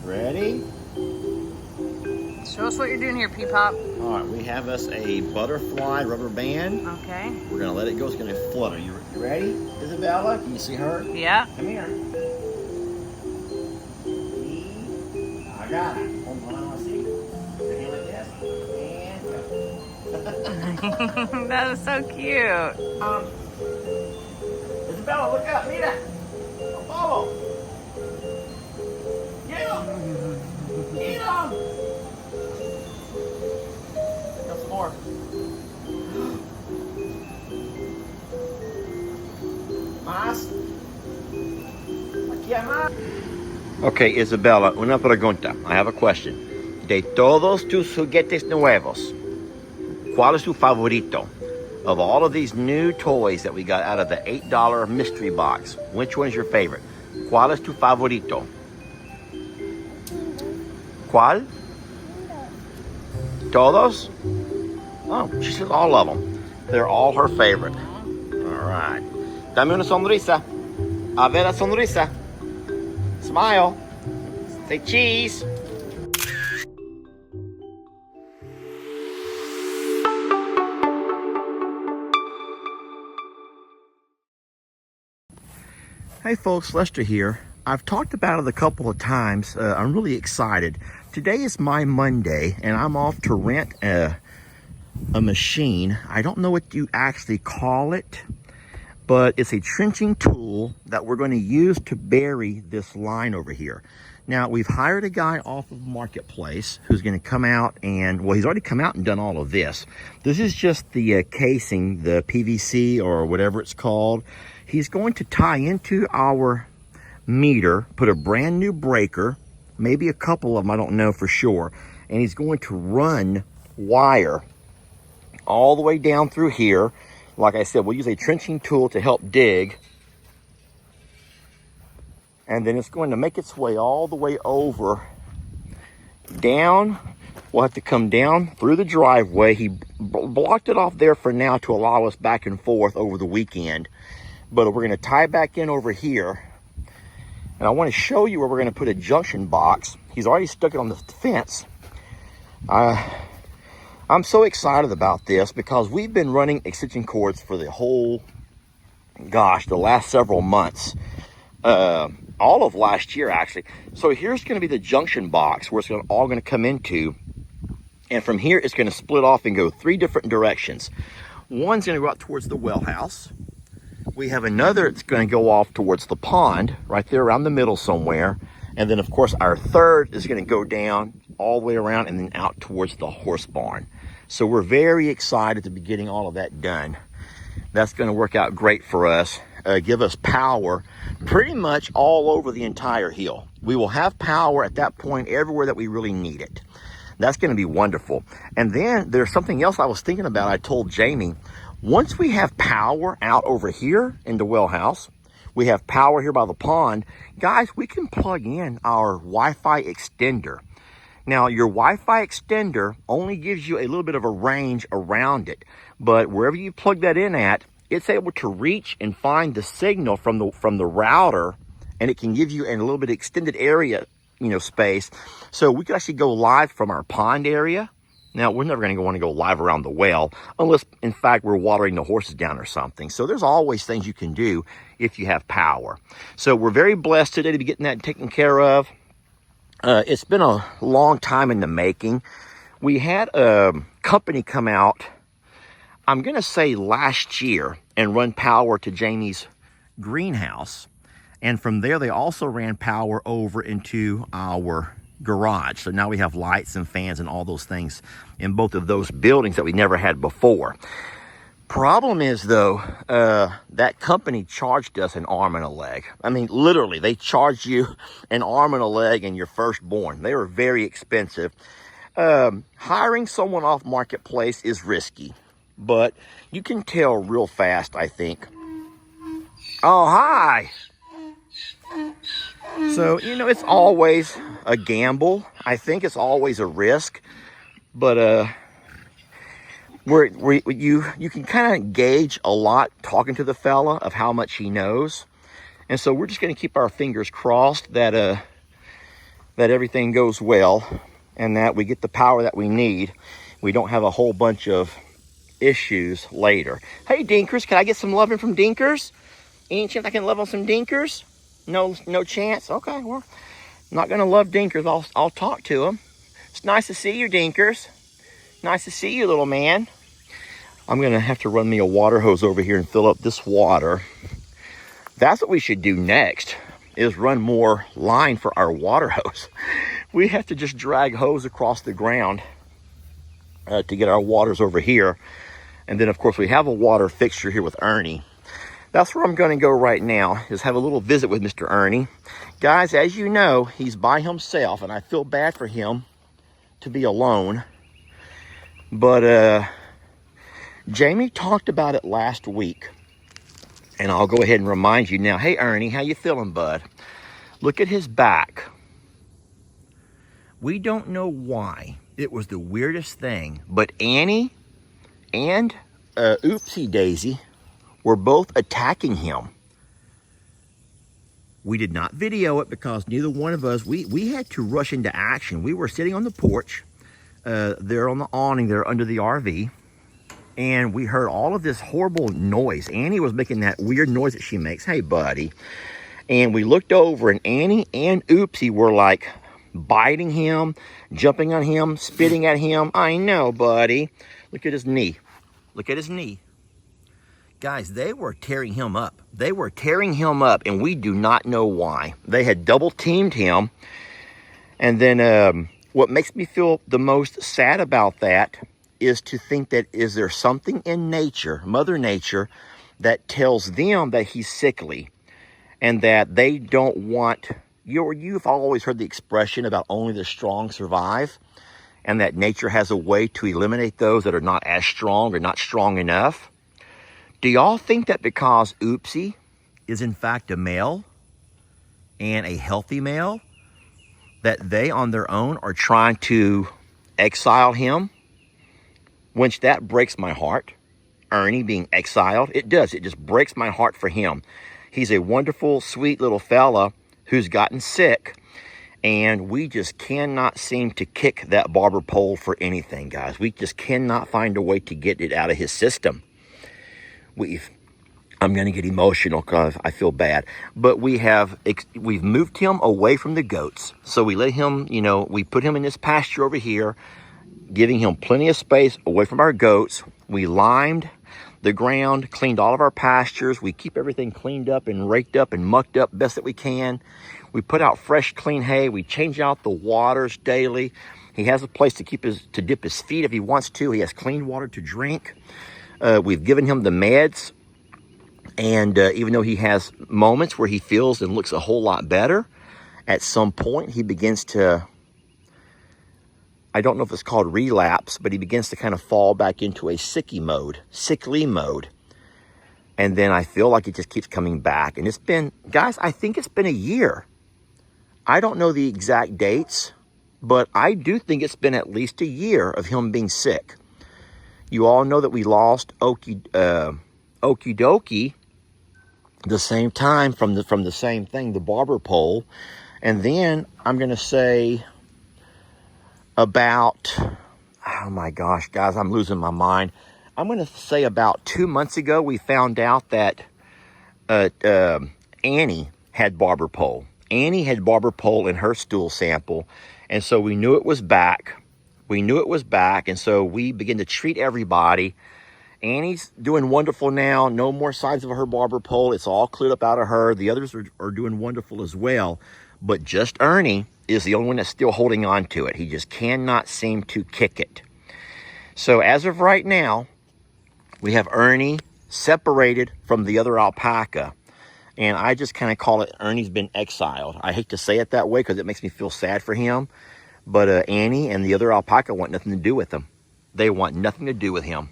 Ready? Show us what you're doing here, P-Pop. All right, we have us a butterfly rubber band. Okay. We're gonna let it go. It's gonna flutter. You ready, Isabella? Can you see her? Yeah. Come here. I got it. Hold on, let's see. Your hand like this. And go. That is so cute. Isabella, look up. Mira. Follow. Get him. Get him. Got some more. Más. Aquí hay más. Okay, Isabella, una pregunta. I have a question. De todos tus juguetes nuevos, ¿cuál es tu favorito? Of all of these new toys that we got out of the $8 mystery box, which one is your favorite? ¿Cuál es tu favorito? ¿Cuál? ¿Todos? Oh, she says all of them. They're all her favorite. All right. Dame una sonrisa. A ver la sonrisa. Smile. Say cheese. Hey folks, Lester here. I've talked about it a couple of times. I'm really excited. Today is my Monday and I'm off to rent a machine. I don't know what you actually call it, but it's a trenching tool that we're going to use to bury this line over here. Now, we've hired a guy off of Marketplace who's going to come out and, well, he's already come out and done all of this. This is just the casing, the PVC or whatever it's called. He's going to tie into our meter, put a brand new breaker, maybe a couple of them, I don't know for sure. And he's going to run wire all the way down through here. Like I said, we'll use a trenching tool to help dig. And then it's going to make its way all the way over down. We'll have to come down through the driveway. He blocked it off there for now to allow us back and forth over the weekend. But we're going to tie back in over here. And I want to show you where we're going to put a junction box. He's already stuck it on the fence. I'm so excited about this because we've been running extension cords for the whole, the last several months. All of last year, actually. So here's going to be the junction box where it's all going to come into. And from here, it's going to split off and go 3 different directions. One's going to go out towards the well house. We have another that's going to go off towards the pond, right there around the middle somewhere. And then, of course, our third is going to go down all the way around and then out towards the horse barn. So we're very excited to be getting all of that done. That's going to work out great for us. Give us power pretty much all over the entire hill. We will have power at that point everywhere that we really need it. That's going to be wonderful. And then there's something else I was thinking about. I told Jamie, once we have power out over here in the well house, we have power here by the pond, guys, we can plug in our Wi-Fi extender. Now, your Wi-Fi extender only gives you a little bit of a range around it, but wherever you plug that in at, it's able to reach and find the signal from the router, and it can give you a little bit of extended area, space. So we could actually go live from our pond area. Now, we're never going to want to go live around the well unless, in fact, we're watering the horses down or something. So there's always things you can do if you have power. So we're very blessed today to be getting that taken care of. It's been a long time in the making. We had a company come out, I'm going to say last year, and run power to Jamie's greenhouse. And from there, they also ran power over into our garage. So now we have lights and fans and all those things in both of those buildings that we never had before. Problem is, though, that company charged us an arm and a leg. I mean, literally, they charged you an arm and a leg and your firstborn. They were very expensive. Hiring someone off Marketplace is risky, but you can tell real fast, I think. Oh, hi. So, it's always a gamble. I think it's always a risk, but you can kind of gauge a lot talking to the fella of how much he knows. And so we're just going to keep our fingers crossed that that everything goes well and that we get the power that we need. We don't have a whole bunch of issues later. Hey, Dinkers, can I get some loving from Dinkers? Any chance I can love on some Dinkers? No chance? Okay, well, I'm not going to love Dinkers. I'll talk to him. It's nice to see you, Dinkers. Nice to see you, little man. I'm going to have to run me a water hose over here and fill up this water. That's what we should do next, is run more line for our water hose. We have to just drag hose across the ground to get our waters over here. And then, of course, we have a water fixture here with Ernie. That's where I'm going to go right now, is have a little visit with Mr. Ernie. Guys, as you know, he's by himself, and I feel bad for him to be alone. But Jamie talked about it last week, and I'll go ahead and remind you now. Hey, Ernie, how you feeling, bud? Look at his back. We don't know why. It was the weirdest thing, but Annie and Oopsie Daisy were both attacking him. We did not video it because neither one of us, we had to rush into action. We were sitting on the porch, there on the awning there under the RV, and we heard all of this horrible noise. Annie was making that weird noise that she makes. Hey, buddy. And we looked over, and Annie and Oopsie were like biting him, jumping on him, spitting at him. I know, buddy. Look at his knee. Look at his knee. Guys, they were tearing him up. They were tearing him up, and we do not know why. They had double teamed him. And then what makes me feel the most sad about that is to think that, is there something in nature, Mother Nature, that tells them that he's sickly and that they don't want, you've always heard the expression about only the strong survive, and that nature has a way to eliminate those that are not as strong or not strong enough. Do y'all think that because Oopsie is in fact a male and a healthy male, that they on their own are trying to exile him? Which that breaks my heart. Ernie being exiled, it does. It just breaks my heart for him. He's a wonderful, sweet little fella who's gotten sick, and we just cannot seem to kick that barber pole for anything, guys. We just cannot find a way to get it out of his system. I'm going to get emotional because I feel bad, but we've moved him away from the goats. So we let him, we put him in this pasture over here, giving him plenty of space away from our goats. We limed the ground, cleaned all of our pastures. We keep everything cleaned up and raked up and mucked up best that we can. We put out fresh, clean hay. We change out the waters daily. He has a place to dip his feet if he wants to. He has clean water to drink. We've given him the meds, and even though he has moments where he feels and looks a whole lot better, at some point he begins to, I don't know if it's called relapse, but he begins to kind of fall back into a sickly mode. And then I feel like it just keeps coming back. And it's been, guys, I think it's been a year. I don't know the exact dates, but I do think it's been at least a year of him being sick. You all know that we lost Okie Dokie the same time from the same thing, the barber pole. And then I'm going to say about, oh my gosh, guys, I'm losing my mind. I'm going to say about 2 months ago, we found out that Annie had barber pole. Annie had barber pole in her stool sample. And so we knew it was back. And so we began to treat everybody. Annie's doing wonderful now. No more signs of her barber pole. It's all cleared up out of her. The others are doing wonderful as well. But just Ernie is the only one that's still holding on to it. He just cannot seem to kick it. So as of right now, we have Ernie separated from the other alpaca. And I just kind of call it Ernie's been exiled. I hate to say it that way because it makes me feel sad for him. But Annie and the other alpaca want nothing to do with him. They want nothing to do with him.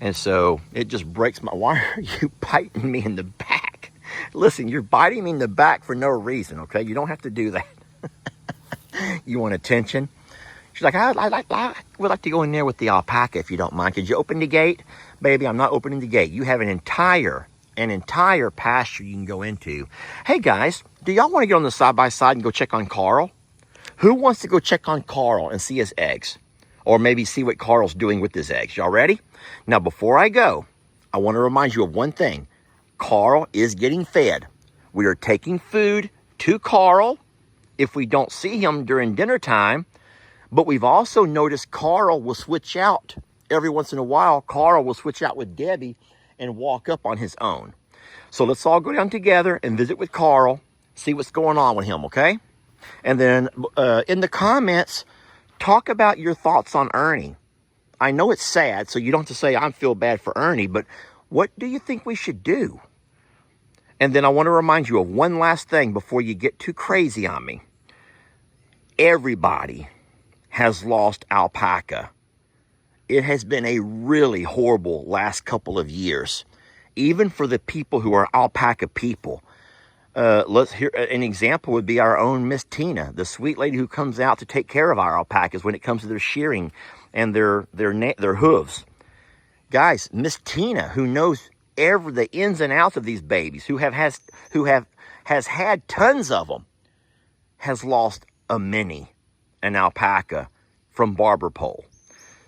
And so it just breaks my, why are you biting me in the back? Listen, you're biting me in the back for no reason, okay? You don't have to do that. You want attention? She's like, I would like to go in there with the alpaca if you don't mind. Could you open the gate? Baby, I'm not opening the gate. You have an entire pasture you can go into. Hey guys, do y'all want to get on the side-by-side and go check on Carl? Who wants to go check on Carl and see his eggs? Or maybe see what Carl's doing with his eggs. Y'all ready? Now, before I go, I want to remind you of one thing. Carl is getting fed. We are taking food to Carl if we don't see him during dinner time. But we've also noticed Carl will switch out. Every once in a while, Carl will switch out with Debbie and walk up on his own. So let's all go down together and visit with Carl, see what's going on with him, okay? And then in the comments, talk about your thoughts on Ernie. I know it's sad, so you don't have to say I feel bad for Ernie, but what do you think we should do? And then I want to remind you of one last thing before you get too crazy on me. Everybody has lost Alpaca. It has been a really horrible last couple of years, even for the people who are Alpaca people. Let's hear an example would be our own Miss Tina, the sweet lady who comes out to take care of our alpacas when it comes to their shearing and their hooves. Guys, Miss Tina, who knows the ins and outs of these babies, who has had tons of them, has lost an alpaca from barber pole.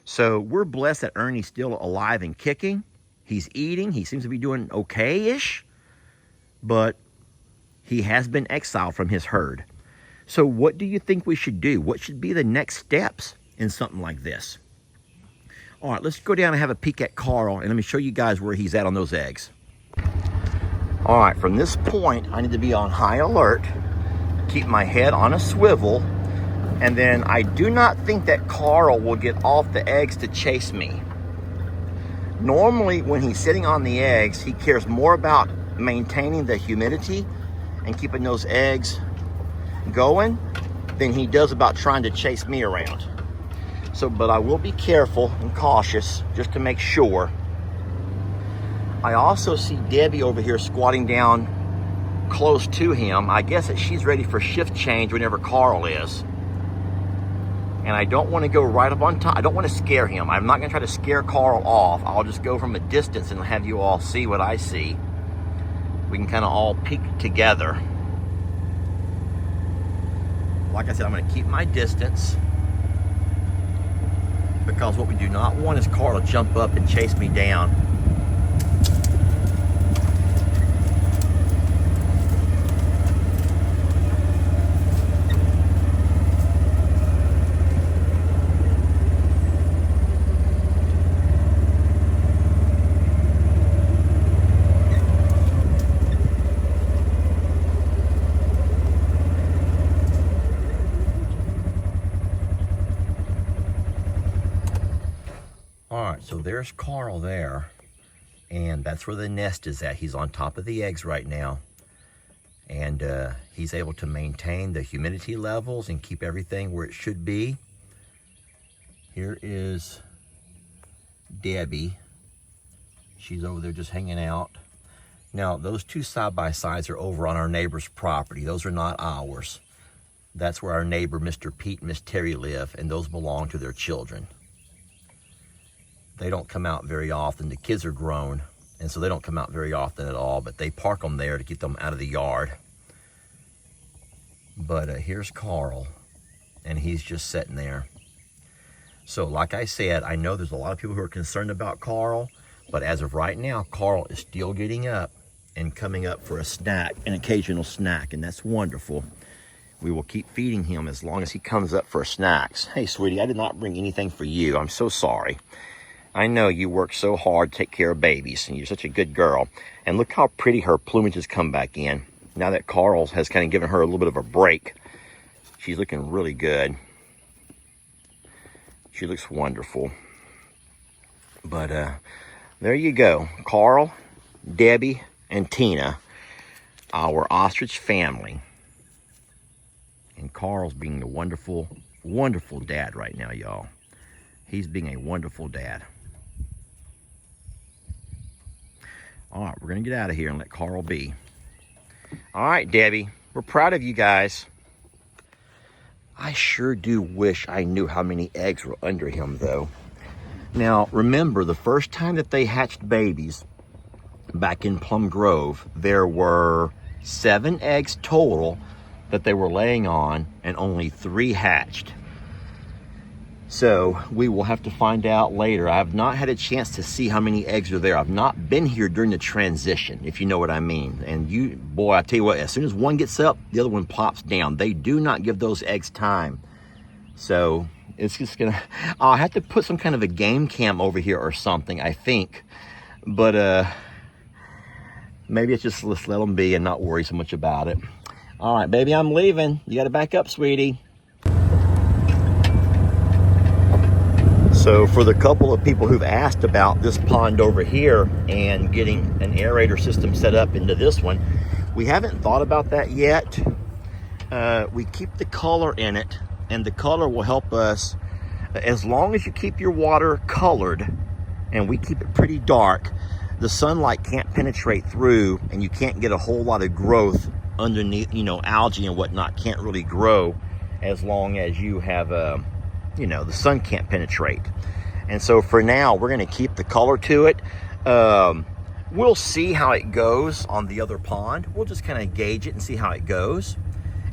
So we're blessed that Ernie's still alive and kicking. He's eating. He seems to be doing okay-ish, but he has been exiled from his herd. So what do you think we should do? What should be the next steps in something like this? All right, let's go down and have a peek at Carl, and let me show you guys where he's at on those eggs. All right, from this point, I need to be on high alert, keep my head on a swivel, and then I do not think that Carl will get off the eggs to chase me. Normally, when he's sitting on the eggs, he cares more about maintaining the humidity and keeping those eggs going than he does about trying to chase me around. So, but I will be careful and cautious just to make sure. I also see Debbie over here squatting down close to him. I guess that she's ready for shift change whenever Carl is. And I don't want to go right up on top. I don't want to scare him. I'm not going to try to scare Carl off. I'll just go from a distance and have you all see what I see. We can kind of all peek together. Like I said, I'm going to keep my distance, because what we do not want is Carl to jump up and chase me down. All right, so there's Carl there, and that's where the nest is at. He's on top of the eggs right now, and he's able to maintain the humidity levels and keep everything where it should be. Here is Debbie. She's over there just hanging out. Now, those two side-by-sides are over on our neighbor's property. Those are not ours. That's where our neighbor, Mr. Pete and Miss Terry, live, and those belong to their children. They don't come out very often. The kids are grown, and so they don't come out very often at all, but they park them there to get them out of the yard. But here's Carl, and he's just sitting there. So like I said, I know there's a lot of people who are concerned about Carl, but as of right now, Carl is still getting up and coming up for a snack, an occasional snack, and that's wonderful. We will keep feeding him as long as he comes up for snacks. Hey, sweetie, I did not bring anything for you. I'm so sorry. I know you work so hard to take care of babies, and you're such a good girl. And look how pretty her plumage has come back in. Now that Carl has kind of given her a little bit of a break, she's looking really good. She looks wonderful. But there you go. Carl, Debbie, and Tina, our ostrich family. And Carl's being a wonderful, wonderful dad right now, y'all. He's being a wonderful dad. All right, we're going to get out of here and let Carl be. All right, Debbie, we're proud of you guys. I sure do wish I knew how many eggs were under him, though. Now, remember, the first time that they hatched babies back in Plum Grove, there were 7 eggs total, that they were laying on, and only 3 hatched. So we will have to find out later. I have not had a chance to see how many eggs are there. I've not been here during the transition, if you know what I mean. And boy, I tell you what, as soon as one gets up, the other one pops down. They do not give those eggs time. So it's just gonna, I'll have to put some kind of a game cam over here or something, I think. But maybe it's just, let's let them be and not worry so much about it. All right, baby, I'm leaving. You gotta back up, sweetie. So for the couple of people who've asked about this pond over here and getting an aerator system set up into this one, we haven't thought about that yet. We keep the color in it, and the color will help us. As long as you keep your water colored and we keep it pretty dark, the sunlight can't penetrate through, and you can't get a whole lot of growth underneath, you know, algae and whatnot can't really grow as long as you have you know, the sun can't penetrate. And so for now, we're going to keep the color to it. We'll see how it goes on the other pond. We'll just kind of gauge it and see how it goes.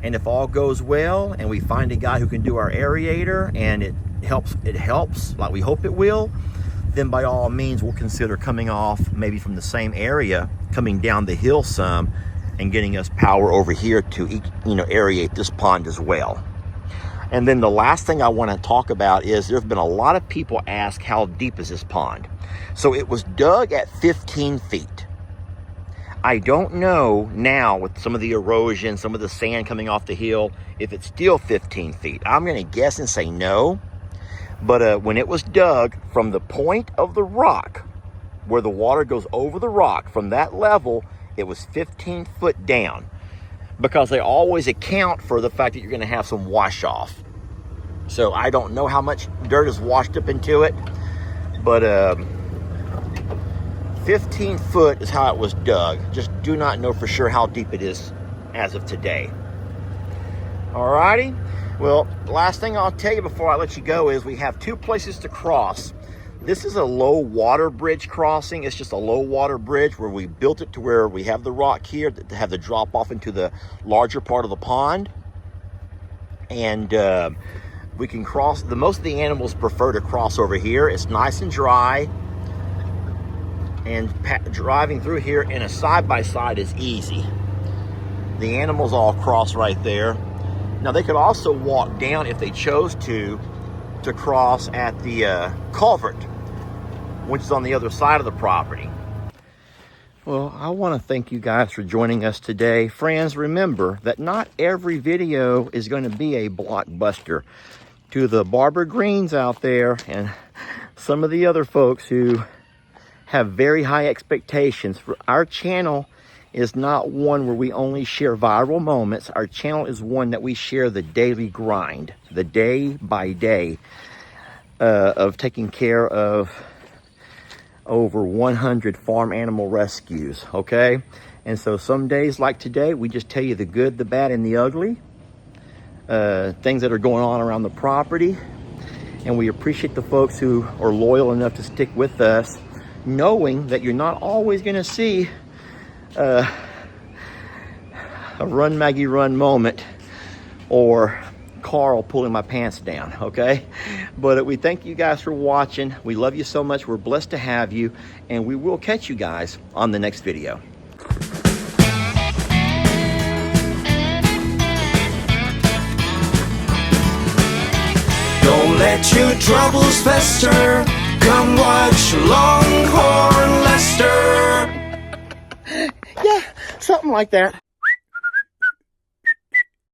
And if all goes well and we find a guy who can do our aerator and it helps like we hope it will, then by all means we'll consider coming off maybe from the same area, coming down the hill some and getting us power over here to, you know, aerate this pond as well. And then the last thing I want to talk about is there's been a lot of people ask, how deep is this pond? So it was dug at 15 feet. I don't know now with some of the erosion, some of the sand coming off the hill, if it's still 15 feet. I'm going to guess and say no. But when it was dug from the point of the rock, where the water goes over the rock, from that level, it was 15 foot down. Because they always account for the fact that you're going to have some wash off. So I don't know how much dirt is washed up into it, but 15 foot is how it was dug. Just do not know for sure how deep it is as of today. Alrighty, well, last thing I'll tell you before I let you go is we have 2 places to cross. This is a low water bridge crossing. It's just a low water bridge where we built it to where we have the rock here to have the drop off into the larger part of the pond. And we can cross, most of the animals prefer to cross over here. It's nice and dry. And driving through here in a side-by-side is easy. The animals all cross right there. Now they could also walk down if they chose to cross at the culvert, which is on the other side of the property. Well, I want to thank you guys for joining us today. Friends, remember that not every video is going to be a blockbuster. To the Barbara Greens out there and some of the other folks who have very high expectations, for our channel is not one where we only share viral moments. Our channel is one that we share the daily grind, the day by day of taking care of over 100 farm animal rescues, okay? And so some days like today, we just tell you the good, the bad, and the ugly, things that are going on around the property. And we appreciate the folks who are loyal enough to stick with us, knowing that you're not always going to see a run Maggie run moment or Carl pulling my pants down, okay? But we thank you guys for watching. We love you so much. We're blessed to have you, and we will catch you guys on the next video. Don't let your troubles fester. Come watch Longhorn Lester. Yeah, something like that.